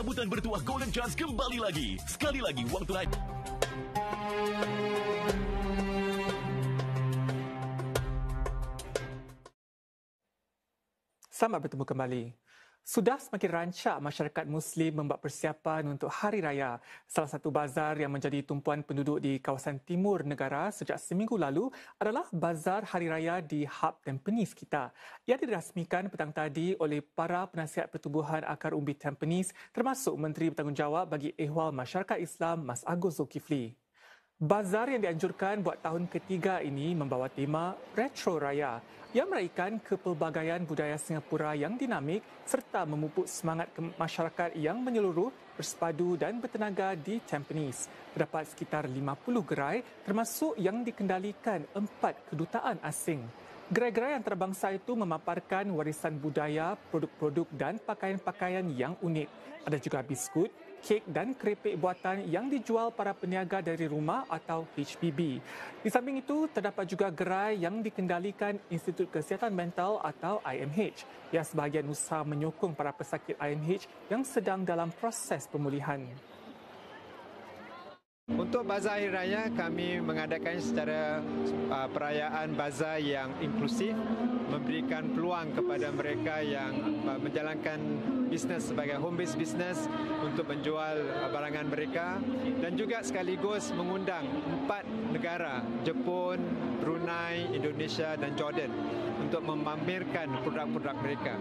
Sambutan bertuah Golden Chance kembali lagi. Sekali lagi, wang tunai. Selamat bertemu kembali. Sudah semakin rancak masyarakat Muslim membuat persiapan untuk Hari Raya. Salah satu bazar yang menjadi tumpuan penduduk di kawasan timur negara sejak seminggu lalu adalah Bazar Hari Raya di Hub Tampines kita. Ia dirasmikan petang tadi oleh para penasihat Pertubuhan Akar Umbi Tampines termasuk Menteri Bertanggungjawab bagi Ehwal Masyarakat Islam Mas Agus Zulkifli. Bazar yang dianjurkan buat tahun ketiga ini membawa tema Retro Raya yang meraihkan kepelbagaian budaya Singapura yang dinamik serta memupuk semangat masyarakat yang menyeluruh, bersepadu dan bertenaga di Tampines. Terdapat sekitar 50 gerai termasuk yang dikendalikan 4 kedutaan asing. Gerai-gerai antarabangsa itu memaparkan warisan budaya, produk-produk dan pakaian-pakaian yang unik. Ada juga biskut, kek dan keripik buatan yang dijual para peniaga dari rumah atau HPB. Di samping itu, terdapat juga gerai yang dikendalikan Institut Kesihatan Mental atau IMH yang sebahagian usaha menyokong para pesakit IMH yang sedang dalam proses pemulihan. Untuk Bazar Hari Raya, kami mengadakan secara perayaan bazar yang inklusif, memberikan peluang kepada mereka yang menjalankan bisnes sebagai home based business untuk menjual barangan mereka dan juga sekaligus mengundang 4 negara, Jepun, Brunei, Indonesia dan Jordan untuk memamerkan produk-produk mereka.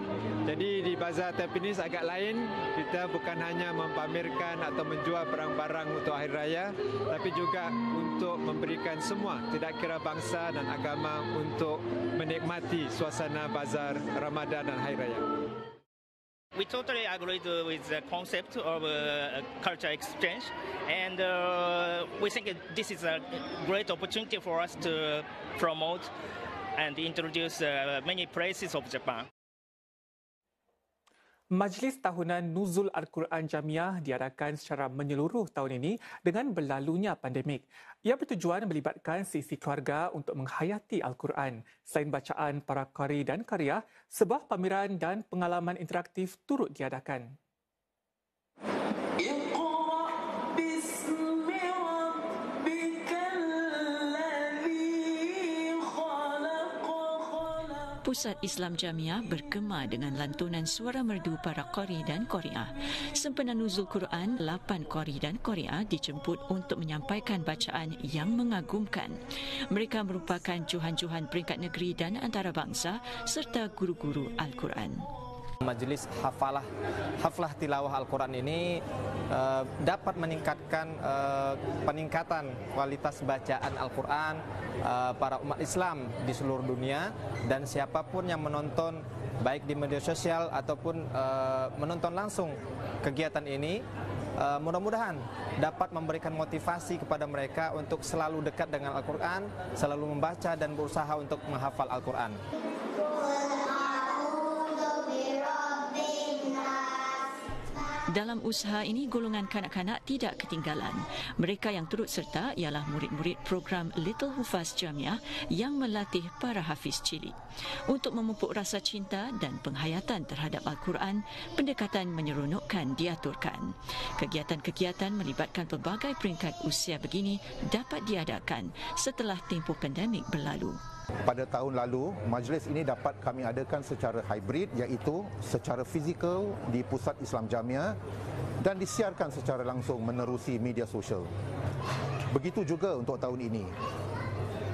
Jadi di Bazar Tampines agak lain, kita bukan hanya mempamerkan atau menjual barang-barang untuk Hari Raya, tapi juga untuk memberikan semua, tidak kira bangsa dan agama, untuk menikmati suasana bazar Ramadan dan Hari Raya. We totally agree with the concept of culture exchange, and we think this is a great opportunity for us to promote and introduce many places of Japan. Majlis Tahunan Nuzul Al-Quran Jamiah diadakan secara menyeluruh tahun ini dengan berlalunya pandemik. Ia bertujuan melibatkan sisi keluarga untuk menghayati Al-Quran. Selain bacaan para qari dan qariah, sebuah pameran dan pengalaman interaktif turut diadakan. Pusat Islam Jamiah bergema dengan lantunan suara merdu para qari dan qariah. Sempena nuzul Quran, 8 qari dan qariah dijemput untuk menyampaikan bacaan yang mengagumkan. Mereka merupakan johan-johan peringkat negeri dan antarabangsa serta guru-guru Al-Quran. Majlis haflah tilawah Al-Quran ini dapat meningkatkan peningkatan kualitas bacaan Al-Quran para umat Islam di seluruh dunia, dan siapapun yang menonton baik di media sosial ataupun menonton langsung kegiatan ini, mudah-mudahan dapat memberikan motivasi kepada mereka untuk selalu dekat dengan Al-Quran, selalu membaca dan berusaha untuk menghafal Al-Quran. Dalam usaha ini, golongan kanak-kanak tidak ketinggalan. Mereka yang turut serta ialah murid-murid program Little Hufaz Jamiah yang melatih para hafiz cilik. Untuk memupuk rasa cinta dan penghayatan terhadap Al-Quran, pendekatan menyeronokkan diaturkan. Kegiatan-kegiatan melibatkan pelbagai peringkat usia begini dapat diadakan setelah tempoh pandemik berlalu. Pada tahun lalu, majlis ini dapat kami adakan secara hybrid, iaitu secara fizikal di Pusat Islam Jamiah dan disiarkan secara langsung menerusi media sosial. Begitu juga untuk tahun ini.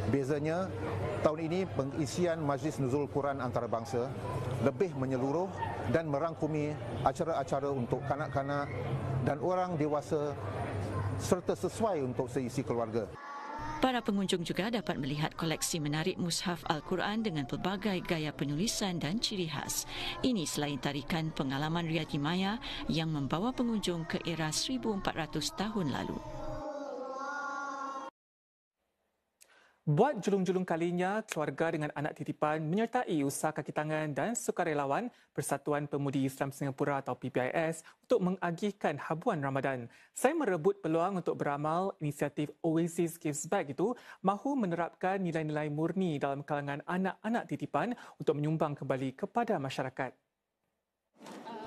Bezanya, tahun ini pengisian Majlis Nuzul Quran antarabangsa lebih menyeluruh dan merangkumi acara-acara untuk kanak-kanak dan orang dewasa serta sesuai untuk seisi keluarga. Para pengunjung juga dapat melihat koleksi menarik mushaf Al-Quran dengan pelbagai gaya penulisan dan ciri khas. Ini selain tarikan pengalaman Riyadi Maya yang membawa pengunjung ke era 1400 tahun lalu. Buat julung-julung kalinya, keluarga dengan anak titipan menyertai usaha kaki tangan dan sukarelawan Persatuan Pemudi Islam Singapura atau PPIS untuk mengagihkan habuan Ramadan. Saya merebut peluang untuk beramal. Inisiatif Oasis Gives Back itu mahu menerapkan nilai-nilai murni dalam kalangan anak-anak titipan untuk menyumbang kembali kepada masyarakat.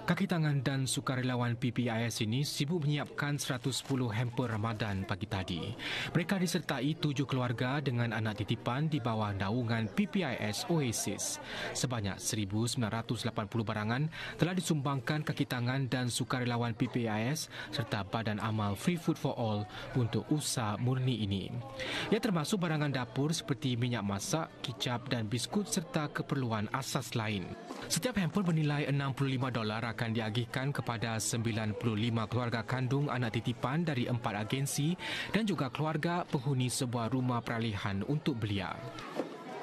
Kaki tangan dan sukarelawan PPIS ini sibuk menyiapkan 110 hamper Ramadan pagi tadi. Mereka disertai 7 keluarga dengan anak titipan di bawah naungan PPIS Oasis. Sebanyak 1,980 barangan telah disumbangkan kaki tangan dan sukarelawan PPIS serta Badan Amal Free Food for All untuk usaha murni ini. Ia termasuk barangan dapur seperti minyak masak, kicap dan biskut serta keperluan asas lain. Setiap hamper bernilai $65 akan diagihkan kepada 95 keluarga kandung anak titipan dari 4 agensi dan juga keluarga penghuni sebuah rumah peralihan untuk belia.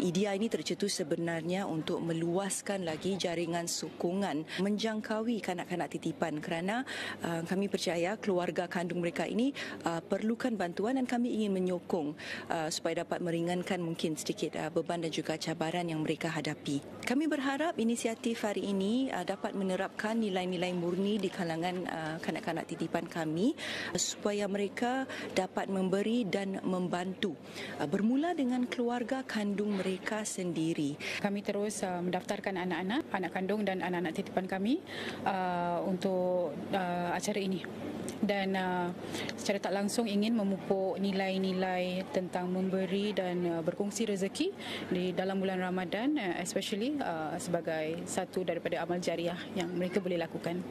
Idea ini tercetus sebenarnya untuk meluaskan lagi jaringan sokongan menjangkaui kanak-kanak titipan kerana kami percaya keluarga kandung mereka ini perlukan bantuan dan kami ingin menyokong supaya dapat meringankan mungkin sedikit beban dan juga cabaran yang mereka hadapi. Kami berharap inisiatif hari ini dapat menerapkan nilai-nilai murni di kalangan kanak-kanak titipan kami supaya mereka dapat memberi dan membantu. Bermula dengan keluarga kandung mereka sendiri. Kami terus mendaftarkan anak-anak, anak kandung dan anak-anak titipan kami untuk acara ini. Dan secara tak langsung ingin memupuk nilai-nilai tentang memberi dan berkongsi rezeki di dalam bulan Ramadan, especially sebagai satu daripada amal jariah yang mereka boleh lakukan.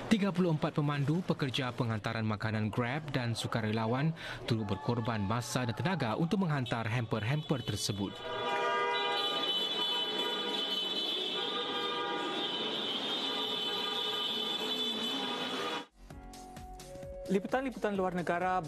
34 pemandu, pekerja penghantaran makanan Grab dan sukarelawan turut berkorban masa dan tenaga untuk menghantar hamper-hamper tersebut. Liputan-liputan luar negara